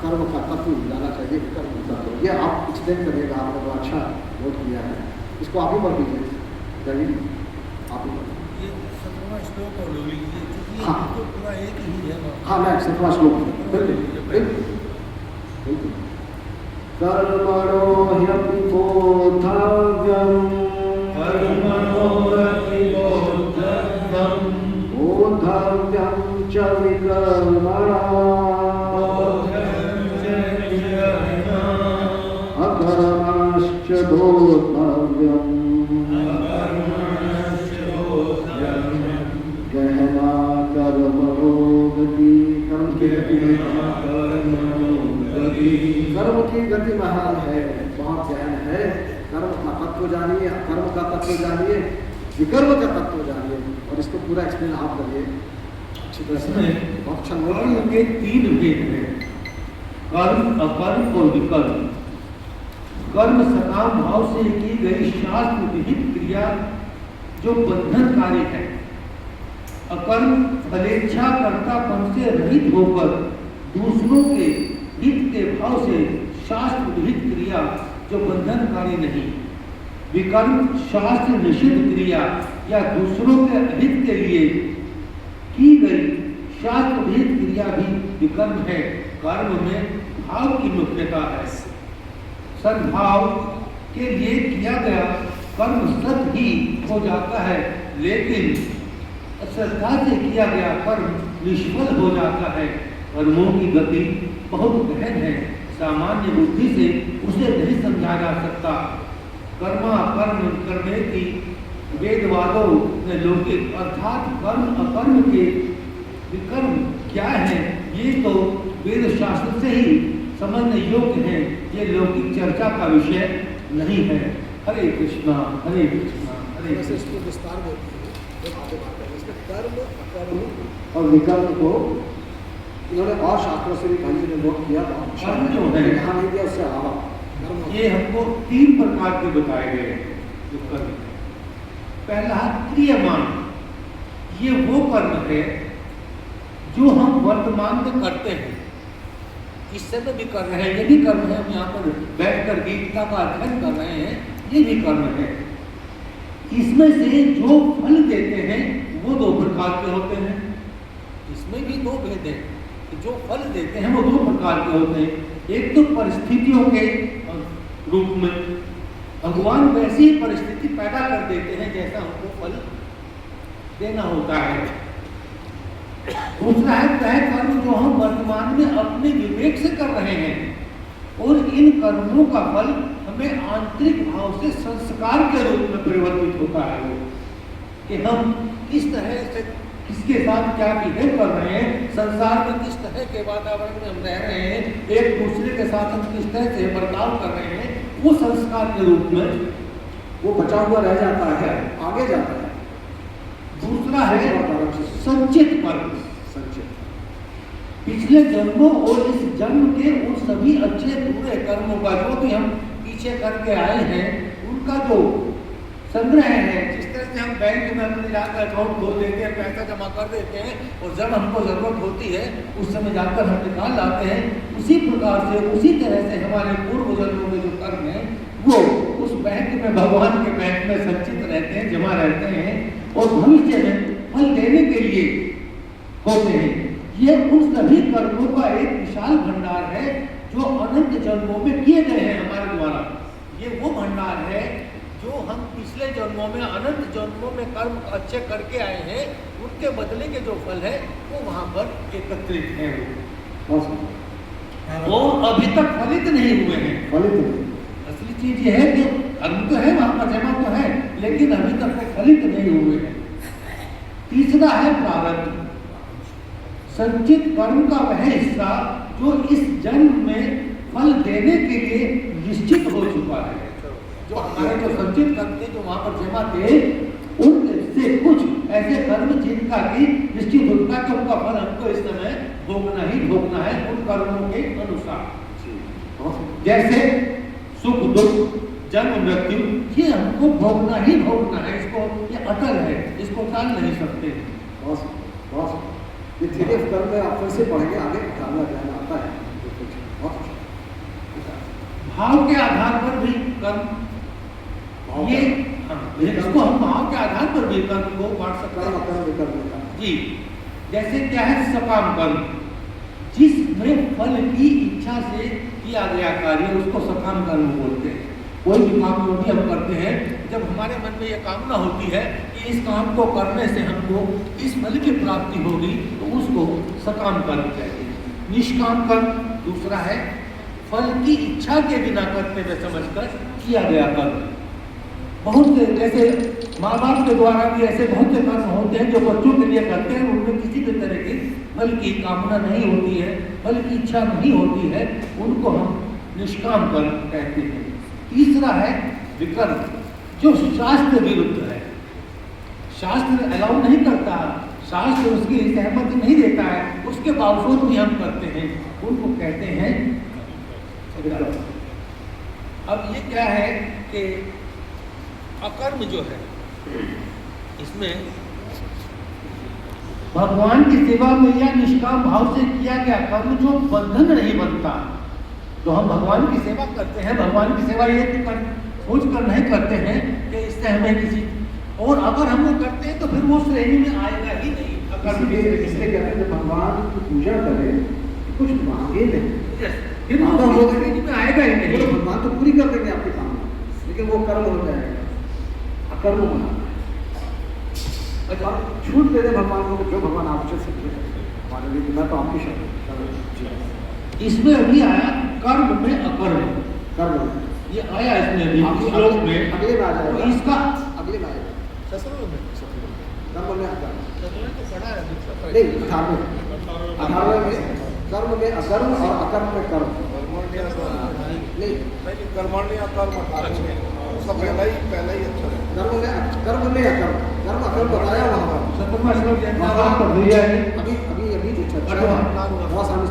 कर्म का तत्व जाना चाहिए, कर्म तत्व। ये आप एक्सप्लेन करिएगा, आपने बड़ा अच्छा नोट किया है, इसको आप ही पढ़ लीजिए। जमीन आप ही पढ़। ये 17वां श्लोक और लोग लीजिए, क्योंकि हाँ तो पूरा एक ही है। हाँ, मैं 17वां श्लोक बिल्कुल कर्मणो ह्यपि बोद्धव्यम् बोद्धव्यं च विकर्मणा अकर्मणश्च बोद्धव्यम् गहना कर्मणो गति। कर्म की गति महान है, बहुत गहन है। कर्म का तत्व जानिए, अकर्म का तत्व जानिए, विकर्म का तत्व जानिए, और इसको पूरा एक्सप्लेन आप करिए अच्छी तरह से। बहुत अच्छा नोट के 3 भेद हैं, कर्म, अकर्म और विकर्म। कर्म सकाम भाव से की गई शास्त्र विहित क्रिया जो बंधनकारी है। अकर्म फलेच्छा कर्तापन से रहित होकर दूसरों के हित के भाव से शास्त्र विहित क्रिया जो बंधनकारी नहीं। विकर्म शास्त्र निषिद्ध क्रिया या दूसरों के हित के लिए की गई शास्त्र विहित क्रिया भी विकर्म है। कर्म में भाव की मुख्यता है। सद्भाव के लिए किया गया कर्म सत ही हो जाता है, लेकिन अश्रद्धा से किया गया कर्म निष्फल हो जाता है। कर्मों की गति बहुत गहन है, सामान्य बुद्धि से उसे नहीं समझा जा सकता। कर्मा कर्म करने की वेदवादों ने लौकिक अर्थात कर्म अकर्म के विकर्म क्या है, ये तो वेद शास्त्र से ही समझने योग्य है। ये लौकिक चर्चा का विषय नहीं है। हरे कृष्णा हरे कृष्णा हरे कृष्णा। इसको विस्तार देते हैं, आगे बात करेंगे। इसमें कर्म, अकर्म और विकर्म को इन्होंने और शास्त्रों से भी भाई जी ने नोट किया। कर्म जो है यहाँ नहीं दिया, उससे अलावा ये हमको 3 प्रकार के बताए गए हैं जो कर्म है। पहला क्रियमान, ये वो कर्म है जो हम वर्तमान में करते हैं, इस समय भी कर रहे हैं, ये भी कर्म है। हम यहाँ पर बैठकर गीता का अध्ययन कर रहे हैं, ये भी कर्म है। इसमें से जो फल देते हैं वो 2 प्रकार के होते हैं। इसमें भी 2 भेद हैं कि जो फल देते हैं वो 2 प्रकार के होते हैं। एक तो परिस्थितियों के रूप में भगवान वैसी ही परिस्थिति पैदा कर देते हैं जैसा हमको फल देना होता है। दूसरा है वह कर्म जो हम वर्तमान में अपने विवेक से कर रहे हैं, और इन कर्मों का फल हमें आंतरिक भाव से संस्कार के रूप में परिवर्तित होता है। वो कि हम किस तरह से किसके साथ क्या बिहेव कर रहे हैं, संसार में किस तरह के वातावरण में हम रह रहे हैं, एक दूसरे के साथ हम किस तरह से बर्ताव कर रहे हैं, वो संस्कार के रूप में वो बचा हुआ रह जाता है, आगे जाता है। दूसरा है संचित कर्म। संचित पिछले जन्मों और इस जन्म के उन सभी अच्छे बुरे कर्मों का जो भी हम पीछे करके आए हैं, उनका जो संग्रह है। जिस तरह से हम बैंक में अपने जाकर अकाउंट खोल देते हैं, पैसा जमा कर देते हैं, और जब हमको जरूरत होती है उस समय जाकर हम निकाल लाते हैं, उसी प्रकार से उसी तरह से हमारे पूर्व जन्मों के जो कर्म हैं वो उस बैंक में, भगवान के बैंक में संचित रहते हैं, जमा रहते हैं, और भविष्य में फल देने के लिए होते हैं। ये उन सभी कर्मों का एक विशाल भंडार है जो अनंत जन्मों में किए गए हैं हमारे द्वारा। ये वो भंडार है जो हम पिछले जन्मों में, अनंत जन्मों में कर्म अच्छे करके आए हैं, उनके बदले के जो फल है वो वहाँ पर एकत्रित है। वो अभी तक फलित नहीं हुए हैं। असली चीज ये है कि कर्म तो है, वहाँ पर जमा तो है, लेकिन अभी तक फलित नहीं हुए हैं। तीसरा है प्रारब्ध। संचित कर्म का वह हिस्सा जो इस जन्म में फल देने के लिए निश्चित हो चुका है। जो हमारे जो संचित कर्म थे, जो वहां पर जमा थे, उनसे कुछ ऐसे कर्म जिनका कि निश्चित हो चुका कि उनका फल हमको इस समय भोगना ही भोगना है, उन कर्मों के अनुसार। जैसे सुख दुख जन्म मृत्यु, ये हमको भोगना ही भोगना है। इसको, ये अटल है, इसको टाल नहीं सकते। ये थ्योरी ऑफ कर्म में आप फिर से पढ़ेंगे, आगे ज्ञान आता है। भाव के आधार पर भी कर्म, भाव ये का- हाँ, इसको हम भाव के आधार पर भी कर्म को बांट सकते कर्म हैं। अकर्म विकर्म का जी, जैसे क्या है सकाम कर्म, जिसमें फल की इच्छा से किया गया कार्य उसको सकाम कर्म बोलते हैं। कोई भी काम जो भी हम करते हैं, जब हमारे मन में यह कामना होती है कि इस काम को करने से हमको इस फल की प्राप्ति होगी, तो उसको सकाम कर्म कहते हैं। निष्काम कर्म दूसरा है, फल की इच्छा के बिना करते हुए समझकर किया गया कर्म। बहुत से जैसे माँ बाप के द्वारा भी ऐसे बहुत से कर्म होते हैं जो बच्चों के लिए करते हैं, उनमें किसी भी तरह की फल की कामना नहीं होती है, फल की इच्छा नहीं होती है, उनको हम निष्काम कर्म कहते हैं। तीसरा है विकर्म, जो शास्त्र विरुद्ध है, शास्त्र अलाउ नहीं करता, शास्त्र उसकी सहमति नहीं देता है, उसके बावजूद भी हम करते हैं, उनको कहते हैं विकर्म। अब ये क्या है कि अकर्म जो है, इसमें भगवान की सेवा में या निष्काम भाव से किया गया कर्म जो बंधन नहीं बनता, तो हम भगवान की सेवा करते हैं, भगवान की सेवा ये सोच कर नहीं करते हैं कि इससे हमें किसी, और अगर हम वो करते हैं तो फिर वो श्रेणी में आएगा ही नहीं। इसलिए कहते हैं जब भगवान की पूजा करें कुछ मांगे नहीं, फिर वो श्रेणी में आएगा ही नहीं। तो भगवान तो पूरी कर देंगे आपकी कामना, लेकिन वो कर्म हो जाएगा, अकर्म बना। अच्छा, छूट दे दे भगवान को, जो भगवान आपसे समझे हमारे लिए, मैं तो आपकी शब्द। इसमें अभी आया कर्म में अकर्म, कर्म ये आया इसमें भी श्लोक में, अगले में आ जाएगा, तो इसका अगले में आएगा सत्रहवें में, कर्म में अकर्म सत्रहवें तो पढ़ा है दूसरा नहीं, 18वें में कर्म में अकर्म और अकर्म में कर्म नहीं, कर्मण्य अकर्म उसका पहला ही अच्छा है। कर्म में अकर्म, कर्म अकर्म बताया वहाँ पर। 17वां श्लोक जैसा पढ़ दिया है। अभी जो चर्चा अच्छा। बहुत सामने